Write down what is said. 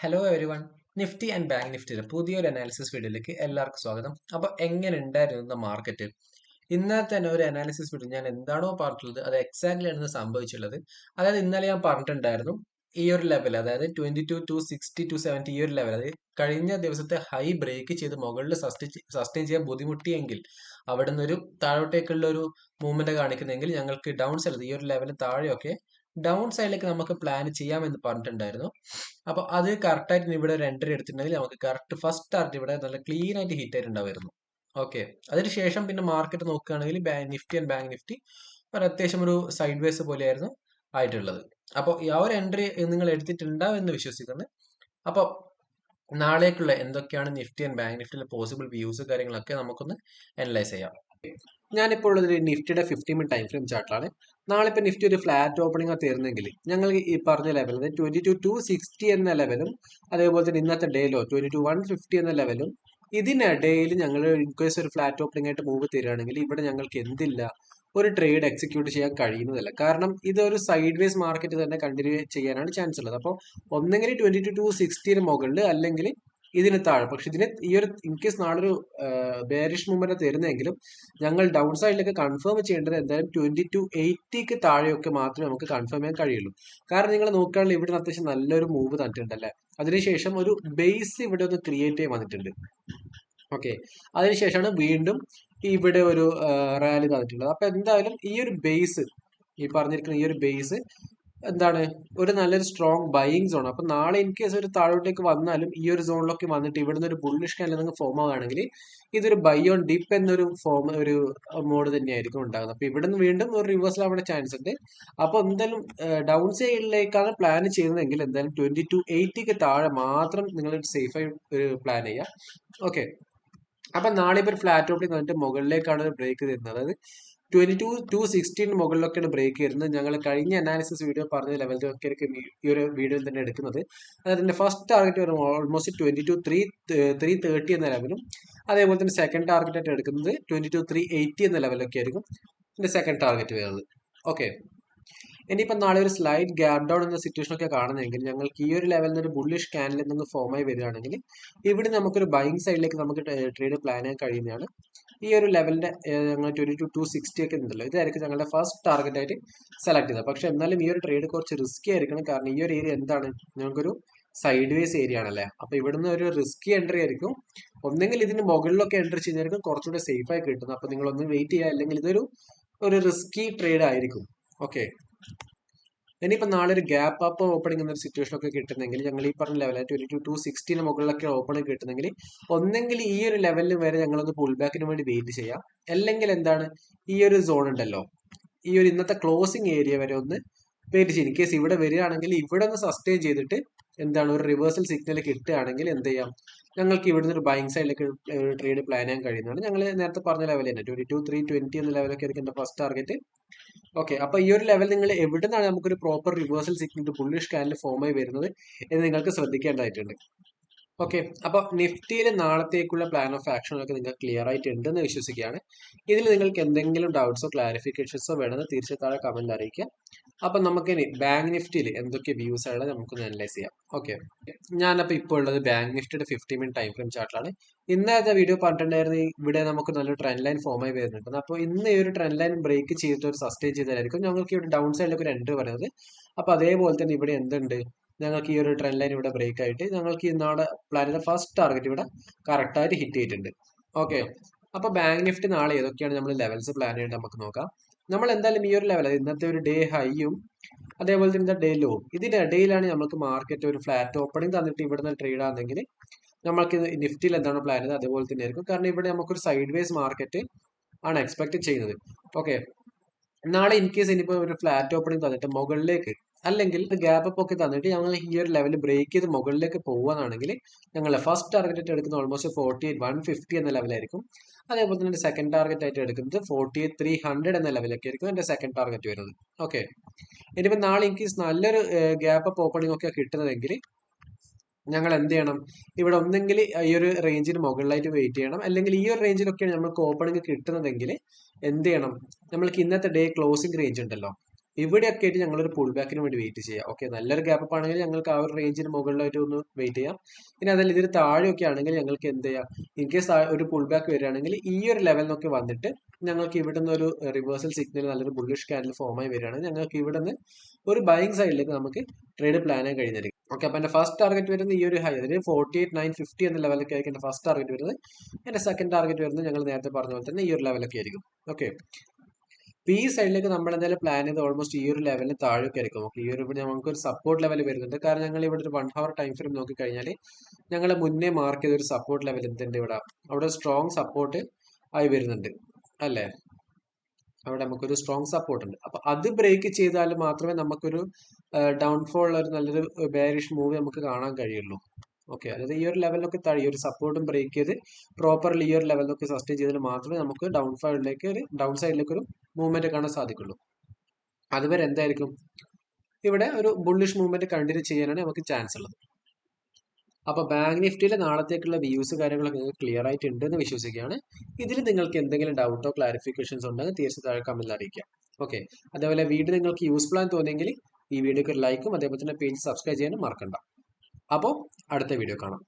Hello everyone. Nifty and bank നിഫ്റ്റിയുടെ പുതിയൊരു analysis വീഡിയോയിലേക്ക് എല്ലാവർക്കും സ്വാഗതം. അപ്പോൾ എങ്ങനെ ഉണ്ടായിരുന്നു മാർക്കറ്റ്? ഇന്നലെ തന്നെ ഒരു അനാലിസിസ് വീഡിയോ ഞാൻ എന്താണോ പറഞ്ഞിട്ടുള്ളത് അത് എക്സാക്ട്ലി ആണ് സംഭവിച്ചുള്ളത്. അതായത് ഇന്നലെ ഞാൻ പറഞ്ഞിട്ടുണ്ടായിരുന്നു ഈ ഒരു ലെവൽ, അതായത് 22 260 270 ഈ ഒരു ലെവൽ, അതായത് കഴിഞ്ഞ ദിവസത്തെ ഹൈ ബ്രേക്ക് ചെയ്ത് മുകളിൽ സസ്റ്റെയിൻ ചെയ്യാൻ ബുദ്ധിമുട്ടിയെങ്കിൽ അവിടെ നിന്ന് ഒരു താഴോട്ടേക്കുള്ള ഒരു മൂവ്മെന്റ് കാണിക്കുന്നെങ്കിൽ ഞങ്ങൾക്ക് ഡൗൺ സൈഡ് ഈ ഒരു ലെവലിന് താഴെയൊക്കെ ഡൗൺ സൈഡിലേക്ക് നമുക്ക് പ്ലാൻ ചെയ്യാമെന്ന് പറഞ്ഞിട്ടുണ്ടായിരുന്നു. അപ്പൊ അത് കറക്റ്റ് ആയിട്ട് ഇവിടെ ഒരു എൻട്രി എടുത്തിട്ടുണ്ടെങ്കിൽ നമുക്ക് കറക്റ്റ് ഫസ്റ്റ് ടാർഗറ്റ് ഇവിടെ നല്ല ക്ലീൻ ആയിട്ട് ഹിറ്റ് ആയിട്ടുണ്ടായിരുന്നു. ഓക്കെ, അതിനുശേഷം പിന്നെ മാർക്കറ്റ് നോക്കുകയാണെങ്കിൽ നിഫ്റ്റി ആൻഡ് ബാങ്ക് നിഫ്റ്റി ഒരു അത്യാവശ്യം ഒരു സൈഡ് വേസ് പോലെയായിരുന്നു ആയിട്ടുള്ളത്. അപ്പോൾ ആ ഒരു എൻട്രി നിങ്ങൾ എടുത്തിട്ടുണ്ടാവും എന്ന് വിശ്വസിക്കുന്നു. അപ്പോൾ നാളേക്കുള്ള എന്തൊക്കെയാണ് നിഫ്റ്റി ആൻഡ് ബാങ്ക് നിഫ്റ്റിയിലെ പോസിബിൾ വ്യൂസ് കാര്യങ്ങളൊക്കെ നമുക്കൊന്ന് അനലൈസ് ചെയ്യാം. ഞാനിപ്പോൾ ഉള്ളത് നിഫ്റ്റിയുടെ 15 മിനിറ്റ് ടൈം ഫ്രെയിം ചാർട്ടിലാണ്. നാളെ ഇപ്പോൾ നിഫ്റ്റി ഒരു ഫ്ലാറ്റ് ഓപ്പണിംഗ് തീർന്നെങ്കിൽ ഞങ്ങൾ ഈ പറഞ്ഞ ലെവൽ, അതായത് 22 260 എന്ന ലെവലും അതേപോലെ തന്നെ ഇന്നത്തെ ഡേയിലോ 22 150 എന്ന ലെവലും ഇതിനിടയിൽ ഞങ്ങൾ ഇൻകേസ് ഒരു ഫ്ലാറ്റ് ഓപ്പണിംഗ് ആയിട്ട് മൂവ് തരികയാണെങ്കിൽ ഇവിടെ ഞങ്ങൾക്ക് എന്തില്ല, ഒരു ട്രേഡ് എക്സിക്യൂട്ട് ചെയ്യാൻ കഴിയുന്നതല്ല. കാരണം ഇതൊരു സൈഡ് വേസ് മാർക്കറ്റ് തന്നെ കണ്ടിന്യൂ ചെയ്യാനാണ് ചാൻസ് ഉള്ളത്. അപ്പോൾ ഒന്നെങ്കിൽ 22 260 മുകളിൽ അല്ലെങ്കിൽ ഇതിന് താഴെ. പക്ഷെ ഇതിന് ഈ ഒരു ഇൻകേസ് നാളൊരു ബെയറിഷ് മൂവ്മെന്റ് തരുന്നെങ്കിലും ഞങ്ങൾ ഡൗൺ സൈഡിലേക്ക് കൺഫേം ചെയ്യേണ്ടത് എന്തായാലും 2280 താഴെയൊക്കെ മാത്രമേ നമുക്ക് കൺഫേം ചെയ്യാൻ കഴിയുള്ളൂ. കാരണം നിങ്ങൾ നോക്കുകയാണെങ്കിൽ ഇവിടെ അത്യാവശ്യം നല്ലൊരു മൂവ് തന്നിട്ടുണ്ടല്ലേ. അതിനുശേഷം ഒരു ബേസ് ഇവിടെ ഒന്ന് ക്രിയേറ്റ് ചെയ്യാൻ വന്നിട്ടുണ്ട്. ഓക്കെ, അതിനുശേഷമാണ് വീണ്ടും ഇവിടെ ഒരു റാലി തന്നിട്ടുള്ളത്. അപ്പൊ എന്തായാലും ഈ ഒരു ബേസ്, ഈ പറഞ്ഞിരിക്കുന്ന ഈ ഒരു ബേസ് എന്താണ്, ഒരു നല്ലൊരു സ്ട്രോങ് ബൈയിങ് സോൺ. അപ്പൊ നാളെ ഇൻ കേസ് ഒരു താഴോട്ടേക്ക് വന്നാലും ഈ ഒരു സോണിലൊക്കെ വന്നിട്ട് ഇവിടുന്ന് ഒരു ബുള്ളിഷ് കാൻഡിൽ നിങ്ങൾക്ക് ഫോം ആവുകയാണെങ്കിൽ ഇതൊരു ബൈ ഓൺ ഡിപ്പ് എന്നൊരു ഒരു മോഡ് തന്നെയായിരിക്കും ഉണ്ടാകുന്നത്. അപ്പൊ ഇവിടുന്ന് വീണ്ടും ഒരു റിവേഴ്സൽ ആവാൻ ചാൻസ് ഉണ്ട്. അപ്പൊ എന്തായാലും ഡൗൺ സൈഡിലേക്കാണ് പ്ലാൻ ചെയ്യുന്നതെങ്കിൽ എന്തായാലും 2280 താഴെ മാത്രം നിങ്ങൾ സേഫായി പ്ലാൻ ചെയ്യുക. ഓക്കെ, അപ്പൊ നാളെ ഇപ്പൊ ഒരു ഫ്ലാറ്റ് ഓപ്പണിംഗ് വന്നിട്ട് മുകളിലേക്കാണ് ബ്രേക്ക് തരുന്നത്. അതായത് 22 260 മുകളിലൊക്കെയാണ് ബ്രേക്ക് വരുന്നത്. ഞങ്ങൾ കഴിഞ്ഞ അനാലിസിസ് വീഡിയോ പറഞ്ഞ ലെവലിലൊക്കെ ഈ ഒരു വീഡിയോയിൽ തന്നെ എടുക്കുന്നത്. അതായത് എന്റെ ഫസ്റ്റ് ടാർഗറ്റ് വരും ഓൾമോസ്റ്റ് 22 330 എന്ന ലെവലും അതേപോലെ തന്നെ സെക്കൻഡ് ടാർഗറ്റ് ആയിട്ട് എടുക്കുന്നത് 22 380 എന്ന ലെവലൊക്കെ ആയിരിക്കും എന്റെ സെക്കൻഡ് ടാർഗറ്റ് വരുന്നത്. ഓക്കെ, ഇനിയിപ്പോൾ നാളെ ഒരു സ്ലൈഡ് ഗ്യാപ് ഡൗൺ എന്ന സിറ്റുവേഷൻ ഒക്കെ കാണുന്നെങ്കിൽ ഞങ്ങൾക്ക് ഈ ഒരു ലെവലിൽ നിന്ന് ഒരു ബുള്ളിഷ് ക്യാൻഡിൽ നിന്ന് ഫോം ആയി വരികയാണെങ്കിൽ ഇവിടെ നമുക്കൊരു ബൈങ് സൈഡിലേക്ക് നമുക്ക് ട്രേഡ് പ്ലാൻ ചെയ്യാൻ കഴിയുന്നതാണ്. ഈ ഒരു ലെവലിന്റെ ഞങ്ങൾ 22 260 ഒക്കെ ഉണ്ടല്ലോ, ഇതായിരിക്കും ഞങ്ങളുടെ ഫസ്റ്റ് ടാർഗറ്റ് ആയിട്ട് സെലക്ട് ചെയ്തത്. പക്ഷെ എന്നാലും ഈ ഒരു ട്രേഡ് കുറച്ച് റിസ്കി ആയിരിക്കണം. കാരണം ഈ ഒരു ഏരിയ എന്താണ്, ഞങ്ങൾക്കൊരു സൈഡ് വേസ് ഏരിയ ആണല്ലേ. അപ്പൊ ഇവിടുന്ന് ഒരു റിസ്കി എൻട്രി ആയിരിക്കും. ഒന്നെങ്കിൽ ഇതിന് മുകളിലൊക്കെ എൻട്രി ചെയ്യുന്നതായിരിക്കും കുറച്ചുകൂടെ സേഫ് ആയി കിട്ടുന്നത്. അപ്പൊ നിങ്ങൾ ഒന്ന് വെയിറ്റ് ചെയ്യുക, അല്ലെങ്കിൽ ഇതൊരു റിസ്കി ട്രേഡ് ആയിരിക്കും. ഓക്കെ, ഇനിയിപ്പോ നാളെ ഒരു ഗ്യാപ്പ് അപ്പ് ഓപ്പണിംഗ് എന്നൊരു സിറ്റുവേഷൻ ഒക്കെ കിട്ടുന്നെങ്കിൽ ഞങ്ങൾ ഈ പറഞ്ഞ ലെവൽ 22 260 മുകളിലൊക്കെ ഓപ്പണിംഗ് കിട്ടുന്നെങ്കിൽ ഒന്നെങ്കിൽ ഈ ഒരു ലെവലിൽ വരെ ഞങ്ങളൊന്ന് പുൾ ബാക്കിന് വേണ്ടി വെയിറ്റ് ചെയ്യാം. അല്ലെങ്കിൽ എന്താണ്, ഈ ഒരു സോൺ ഉണ്ടല്ലോ, ഈ ഒരു ഇന്നത്തെ ക്ലോസിംഗ് ഏരിയ വരെ ഒന്ന് വെയിറ്റ് ചെയ്യും. ഇൻ കേസ് ഇവിടെ വരികയാണെങ്കിൽ ഇവിടെ ഒന്ന് സസ്റ്റെയിൻ ചെയ്തിട്ട് എന്താണ് ഒരു റിവേഴ്സൽ സിഗ്നൽ കിട്ടുകയാണെങ്കിൽ എന്ത് ചെയ്യാം, ഞങ്ങൾക്ക് ഇവിടുന്ന് ഒരു ബൈങ് സൈഡിലേക്ക് ട്രേഡ് പ്ലാൻ ചെയ്യാൻ കഴിയുന്നതാണ്. ഞങ്ങൾ നേരത്തെ പറഞ്ഞ ലെവൽ തന്നെ 22 320 എന്ന ലെവലൊക്കെ ആയിരിക്കും എന്റെ ഫസ്റ്റ് ടാർഗറ്റ്. ഓക്കെ, അപ്പൊ ഈ ഒരു ലെവൽ നിങ്ങൾ എവിടെ നിന്നാണ് നമുക്കൊരു proper reversal signal bullish candle form ആയി വരുന്നത് എന്ന് നിങ്ങൾക്ക് ശ്രദ്ധിക്കേണ്ടതായിട്ടുണ്ട്. ഓക്കെ, അപ്പൊ നിഫ്റ്റിയിൽ നാളത്തേക്കുള്ള പ്ലാൻ ഓഫ് ആക്ഷനൊക്കെ നിങ്ങൾക്ക് ക്ലിയർ ആയിട്ട് ഉണ്ടെന്ന് വിശ്വസിക്കുകയാണ്. ഇതിൽ നിങ്ങൾക്ക് എന്തെങ്കിലും ഡൗട്ട്സോ ക്ലാരിഫിക്കേഷൻസോ വേണമെന്ന് തീർച്ചയായും താഴെ കമന്റ് അറിയിക്കുക. അപ്പൊ നമുക്ക് ഇനി ബാങ്ക് നിഫ്റ്റിയിൽ എന്തൊക്കെ വ്യൂസ് ആണ് നമുക്കൊന്ന് അനലൈസ് ചെയ്യാം. ഓക്കെ, ഞാനപ്പോൾ ഇപ്പോൾ ഉള്ളത് ബാങ്ക് നിഫ്റ്റിയുടെ 15 മിനിറ്റ് ടൈം ഫ്രെയിം ചാർട്ടിലാണ്. ഇന്നത്തെ വീഡിയോ പറഞ്ഞിട്ടുണ്ടായിരുന്നു ഇവിടെ നമുക്ക് നല്ലൊരു ട്രെൻഡ് ലൈൻ ഫോം ആയി വരുന്നുണ്ട്. അപ്പോൾ ഇന്ന് ഈ ഒരു ട്രെൻഡ് ലൈൻ ബ്രേക്ക് ചെയ്തിട്ട് ഒരു സസ്റ്റെയിൻ ചെയ്തായിരിക്കും ഞങ്ങൾക്ക് ഇവിടെ ഡൗൺ സൈഡിലേക്ക് ഒരു എൻട്രി വരുന്നത്. അപ്പൊ അതേപോലെ തന്നെ ഇവിടെ എന്തുണ്ട്, ഞങ്ങൾക്ക് ഈ ഒരു ട്രെൻഡ് ലൈൻ ഇവിടെ ബ്രേക്ക് ആയിട്ട് ഞങ്ങൾക്ക് ഈ നാളെ പ്ലാൻ ചെയ്ത ഫസ്റ്റ് ടാർഗറ്റ് ഇവിടെ കറക്റ്റ് ആയിട്ട് ഹിറ്റ് ചെയ്തിട്ടുണ്ട്. ഓക്കെ, അപ്പൊ ബാങ്ക് നിഫ്റ്റി നാളെ ഏതൊക്കെയാണ് നമ്മൾ ലെവൽസ് പ്ലാൻ ചെയ്യേണ്ടത് നമുക്ക് നോക്കാം. നമ്മൾ എന്തായാലും ഈ ഒരു ലെവൽ, ഇന്നത്തെ ഒരു ഡേ ഹൈയും അതേപോലെ തന്നെ ഡേ ലോ, ഇതിന്റെ ഇടയിലാണ് നമുക്ക് മാർക്കറ്റ് ഒരു ഫ്ലാറ്റ് ഓപ്പണിംഗ് തന്നിട്ട് ഇവിടുന്ന് ട്രേഡ് ആണെങ്കിൽ നമ്മൾക്ക് നിഫ്റ്റിയിൽ എന്താണ് പ്ലാൻ ചെയ്തത് അതേപോലെ തന്നെ ആയിരിക്കും. കാരണം ഇവിടെ നമുക്കൊരു സൈഡ് വേസ് മാർക്കറ്റ് ആണ് എക്സ്പെക്ട് ചെയ്യുന്നത്. ഓക്കെ, നാളെ ഇൻ കേസ് ഇനിയിപ്പോൾ ഒരു ഫ്ലാറ്റ് ഓപ്പണിംഗ് തന്നിട്ട് മുകളിലേക്ക് അല്ലെങ്കിൽ ഗ്യാപ്പ് അപ്പ് ഒക്കെ തന്നിട്ട് ഞങ്ങൾ ഈ ഒരു ലെവൽ ബ്രേക്ക് ചെയ്ത് മുകളിലേക്ക് പോകുകയാണെങ്കിൽ ഞങ്ങൾ ഫസ്റ്റ് ടാർഗറ്റ് എടുക്കുന്ന ഓൾമോസ്റ്റ് 48 150 എന്ന ലെവലായിരിക്കും. അതേപോലെ തന്നെ സെക്കൻഡ് ടാർഗറ്റ് ആയിട്ട് എടുക്കുന്നത് 48 300 എന്ന ലെവലൊക്കെ ആയിരിക്കും എന്റെ സെക്കൻഡ് ടാർഗറ്റ് വരുന്നത്. ഓക്കെ, ഇനിയിപ്പോൾ നാളെ എനിക്ക് നല്ലൊരു ഗ്യാപ്പ് അപ്പ് ഓപ്പണിംഗ് ഒക്കെ കിട്ടുന്നതെങ്കിൽ ഞങ്ങൾ എന്ത് ചെയ്യണം, ഇവിടെ ഒന്നെങ്കിൽ ഈ ഒരു റേഞ്ചിന് മുകളിലായിട്ട് വെയിറ്റ് ചെയ്യണം, അല്ലെങ്കിൽ ഈ ഒരു റേഞ്ചിലൊക്കെയാണ് നമുക്ക് ഓപ്പണിംഗ് കിട്ടുന്നതെങ്കിൽ എന്ത് ചെയ്യണം, നമ്മൾക്ക് ഇന്നത്തെ ഡേ ക്ലോസിംഗ് റേഞ്ച് ഉണ്ടല്ലോ, ഇവിടെയൊക്കെ ആയിട്ട് ഞങ്ങളൊരു പുൾ ബാക്കിന് വേണ്ടി വെയിറ്റ് ചെയ്യാം. ഓക്കെ, നല്ലൊരു ഗ്യാപ്പ് അപ്പ് ആണെങ്കിൽ ഞങ്ങൾക്ക് ആ ഒരു റേഞ്ചിന് മുകളിലായിട്ട് ഒന്ന് വെയിറ്റ് ചെയ്യാം. ഇനി അതല്ല ഇതിന് താഴെയൊക്കെ ആണെങ്കിൽ ഞങ്ങൾക്ക് എന്ത് ചെയ്യാം, ഇൻ കേസ് ഒരു പുൾ ബാക്ക് വരികയാണെങ്കിൽ ഈ ഒരു ലെവലിനൊക്കെ വന്നിട്ട് ഞങ്ങൾക്ക് ഇവിടുന്ന് ഒരു റിവേഴ്സൽ സിഗ്നൽ നല്ലൊരു ബുള്ളിഷ് ക്യാൻഡിൽ ഫോമായി വരികയാണെങ്കിൽ ഞങ്ങൾക്ക് ഇവിടുന്ന് ഒരു ബൈങ് സൈഡിലേക്ക് നമുക്ക് ട്രേഡ് പ്ലാൻ ചെയ്യാൻ കഴിയുന്നതായിരിക്കും. ഓക്കെ, അപ്പോൾ എൻ്റെ ഫസ്റ്റ് ടാർഗറ്റ് വരുന്നത് ഈ ഒരു ഹൈ, അതായത് 48,950 എന്ന ലെവലൊക്കെ ആയിരിക്കും എൻ്റെ ഫസ്റ്റ് ടാർഗറ്റ് വരുന്നത്. എൻ്റെ സെക്കൻഡ് ടാർഗറ്റ് വരുന്നത് ഞങ്ങൾ നേരത്തെ പറഞ്ഞ പോലെ തന്നെ ഈ ഒരു ലെവലൊക്കെ ആയിരിക്കും. ഓക്കെ, ഈ സൈഡിലേക്ക് നമ്മൾ എന്തായാലും പ്ലാൻ ചെയ്ത് ഓൾമോസ്റ്റ് ഈ ഒരു ലെവലിന് താഴേക്ക് ആയിരിക്കും. ഓക്കെ, ഈ ഒരു ഇവിടെ നമുക്ക് ഒരു സപ്പോർട്ട് ലെവൽ വരുന്നുണ്ട്. കാരണം ഞങ്ങൾ ഇവിടെ ഒരു 1 hour ടൈം ഫ്രെയിം നോക്കി കഴിഞ്ഞാൽ ഞങ്ങൾ മുന്നേ മാർക്ക് ചെയ്ത ഒരു സപ്പോർട്ട് ലെവൽ എന്തുണ്ട് ഇവിടെ, അവിടെ സ്ട്രോങ് സപ്പോർട്ട് ആയി വരുന്നുണ്ട് അല്ലേ. അവിടെ നമുക്കൊരു സ്ട്രോങ് സപ്പോർട്ട് ഉണ്ട്. അപ്പൊ അത് ബ്രേക്ക് ചെയ്താൽ മാത്രമേ നമുക്കൊരു ഡൗൺഫോൾ, ഒരു നല്ലൊരു ബെയറിഷ് മൂവ് നമുക്ക് കാണാൻ കഴിയുള്ളൂ. ഓക്കെ, അതായത് ഈ ഒരു ലെവലിലൊക്കെ താഴെ ഒരു സപ്പോർട്ടും ബ്രേക്ക് ചെയ്ത് പ്രോപ്പർലി ഈ ഒരു ലെവലിലൊക്കെ സസ്റ്റെയിൻ ചെയ്താൽ മാത്രമേ നമുക്ക് ഡൗൺ സൈഡിലേക്ക് ഒരു മൂവ്മെന്റ് കാണാൻ സാധിക്കുള്ളൂ. അതുവരെ എന്തായിരിക്കും, ഇവിടെ ഒരു ബുള്ളിഷ് മൂവ്മെന്റ് കണ്ടിന്യൂ ചെയ്യാനാണ് നമുക്ക് ചാൻസ് ഉള്ളത്. അപ്പൊ ബാങ്ക് നിഫ്റ്റിയിലെ നാളത്തേക്കുള്ള വ്യൂസ് കാര്യങ്ങളൊക്കെ നിങ്ങൾക്ക് ക്ലിയർ ആയിട്ട് ഉണ്ടെന്ന് വിശ്വസിക്കുകയാണ്. ഇതിൽ നിങ്ങൾക്ക് എന്തെങ്കിലും ഡൗട്ടോ ക്ലാരിഫിക്കേഷൻസ് ഉണ്ടെങ്കിൽ തീർച്ചയായും താഴെ കമന്റിൽ അറിയിക്കാം. ഓക്കെ, അതേപോലെ വീഡിയോ നിങ്ങൾക്ക് യൂസ്ഫുൾ ആയി തോന്നിയെങ്കിൽ ഈ വീഡിയോക്ക് ഒരു ലൈക്കും അതേപോലെ തന്നെ പേജ് സബ്സ്ക്രൈബ് ചെയ്യാനും മറക്കണ്ട. അപ്പോൾ അടുത്ത വീഡിയോ കാണാം.